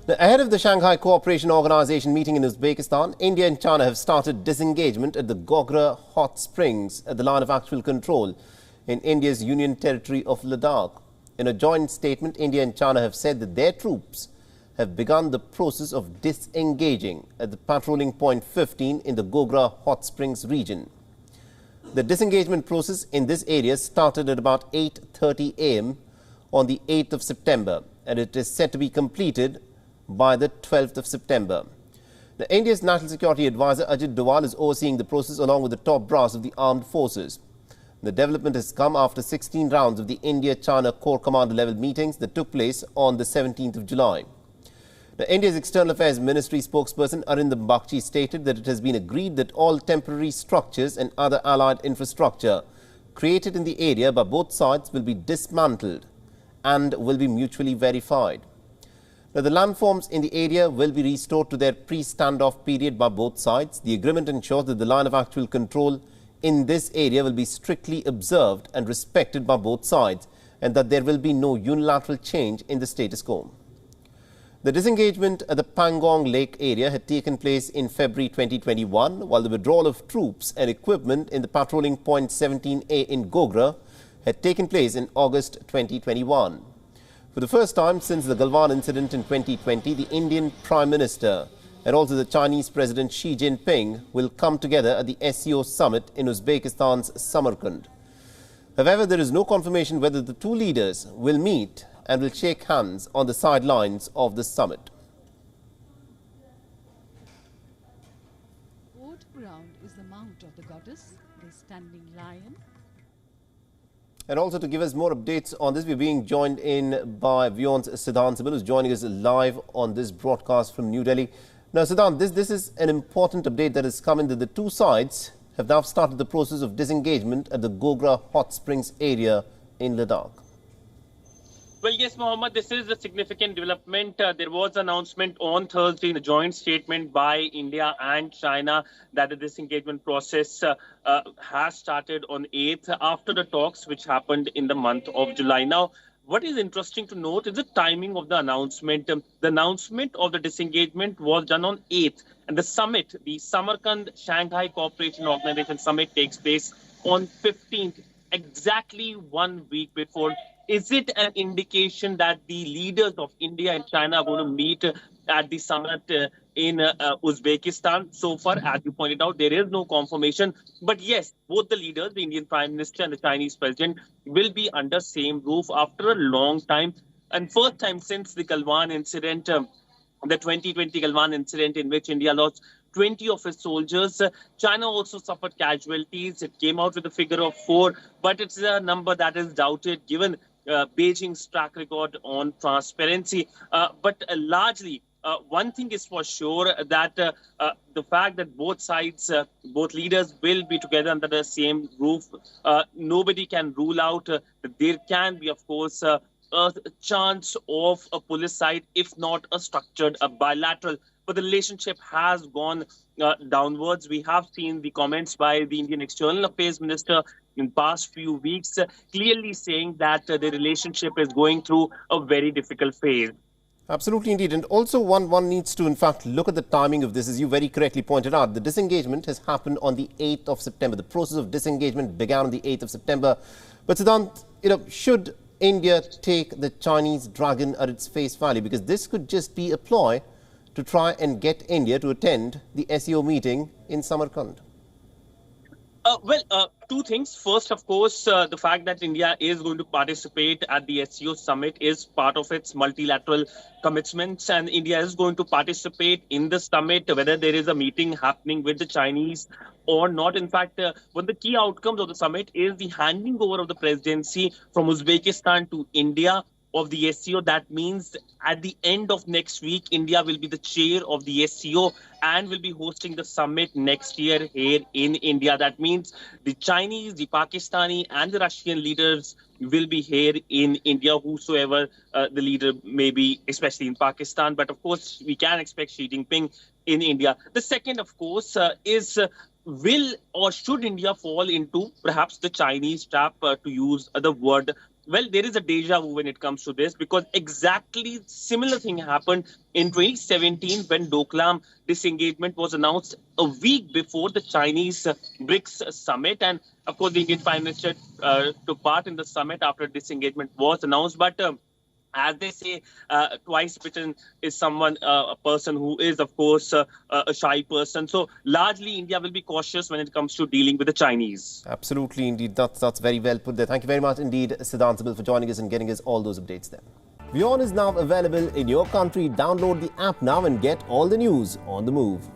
Ahead of the Shanghai Cooperation Organization meeting in Uzbekistan, India and China have started disengagement at the Gogra-Hot Springs at the line of actual control in India's Union territory of Ladakh. In a joint statement, India and China have said that their troops have begun the process of disengaging at the patrolling point 15 in the Gogra-Hot Springs region. The disengagement process in this area started at about 8:30 a.m. on the 8th of September, and it is set to be completed by the 12th of September. India's National Security Advisor Ajit Doval is overseeing the process along with the top brass of the armed forces. The development has come after 16 rounds of the India-China Corps Commander level meetings that took place on the 17th of July. India's External Affairs Ministry spokesperson Arindam Bagchi stated that it has been agreed that all temporary structures and other allied infrastructure created in the area by both sides will be dismantled and will be mutually verified. The landforms in the area will be restored to their pre-standoff period by both sides. The agreement ensures that the line of actual control in this area will be strictly observed and respected by both sides, and that there will be no unilateral change in the status quo. The disengagement at the Pangong Lake area had taken place in February 2021, while the withdrawal of troops and equipment in the patrolling point 17A in Gogra had taken place in August 2021. For the first time since the Galwan incident in 2020, the Indian Prime Minister and also the Chinese President Xi Jinping will come together at the SCO summit in Uzbekistan's Samarkand. However, there is no confirmation whether the two leaders will meet and will shake hands on the sidelines of the summit. What ground is the mount of the goddess, the standing lion? And also to give us more updates on this, we're being joined in by WION's Siddhant Sibil, who's joining us live on this broadcast from New Delhi. Now, Siddhant, this is an important update that has come in that the two sides have now started the process of disengagement at the Gogra-Hot Springs area in Ladakh. Well, yes, Mohammed, this is a significant development. There was an announcement on Thursday in a joint statement by India and China that the disengagement process has started on 8th after the talks which happened in the month of July. Now, what is interesting to note is the timing of the announcement. The announcement of the disengagement was done on 8th, and the summit, the Samarkand Shanghai Cooperation Organization summit, takes place on 15th, exactly 1 week before. Is it an indication that the leaders of India and China are going to meet at the summit in Uzbekistan? So far, as you pointed out, there is no confirmation. But yes, both the leaders, the Indian Prime Minister and the Chinese President, will be under same roof after a long time. And first time since the Galwan incident, the 2020 Galwan incident in which India lost 20 of its soldiers. China also suffered casualties. It came out with a figure of 4, but it's a number that is doubted given Beijing's track record on transparency. But largely, one thing is for sure that the fact that both sides, both leaders will be together under the same roof, nobody can rule out that there can be, of course, a chance of a police side, if not a structured, a bilateral. But the relationship has gone downwards. We have seen the comments by the Indian External Affairs Minister in past few weeks clearly saying that the relationship is going through a very difficult phase. Absolutely indeed. And also one needs to, in fact, look at the timing of this. As you very correctly pointed out, the disengagement has happened on the 8th of September. The process of disengagement began on the 8th of September. But Siddhant, should India take the Chinese dragon at its face value? Because this could just be a ploy to try and get India to attend the SCO meeting in Samarkand. Two things. First, of course, the fact that India is going to participate at the SCO summit is part of its multilateral commitments, and India is going to participate in the summit, whether there is a meeting happening with the Chinese or not. In fact, one of the key outcomes of the summit is the handing over of the presidency from Uzbekistan to India of the SCO. That means at the end of next week, India will be the chair of the SCO and will be hosting the summit next year here in India. That means the Chinese, the Pakistani and the Russian leaders will be here in India, whosoever the leader may be, especially in Pakistan. But of course, we can expect Xi Jinping in India. The second, of course, is will or should India fall into perhaps the Chinese trap, to use the word well, there is a deja vu when it comes to this, because exactly similar thing happened in 2017 when Doklam disengagement was announced a week before the Chinese BRICS summit. And of course, the Indian Prime Minister took part in the summit after disengagement was announced. But as they say, twice bitten is someone, a person who is, of course, a shy person. So largely, India will be cautious when it comes to dealing with the Chinese. Absolutely, indeed. That's very well put there. Thank you very much indeed, Siddhant Sibil, for joining us and getting us all those updates there. WION is now available in your country. Download the app now and get all the news on the move.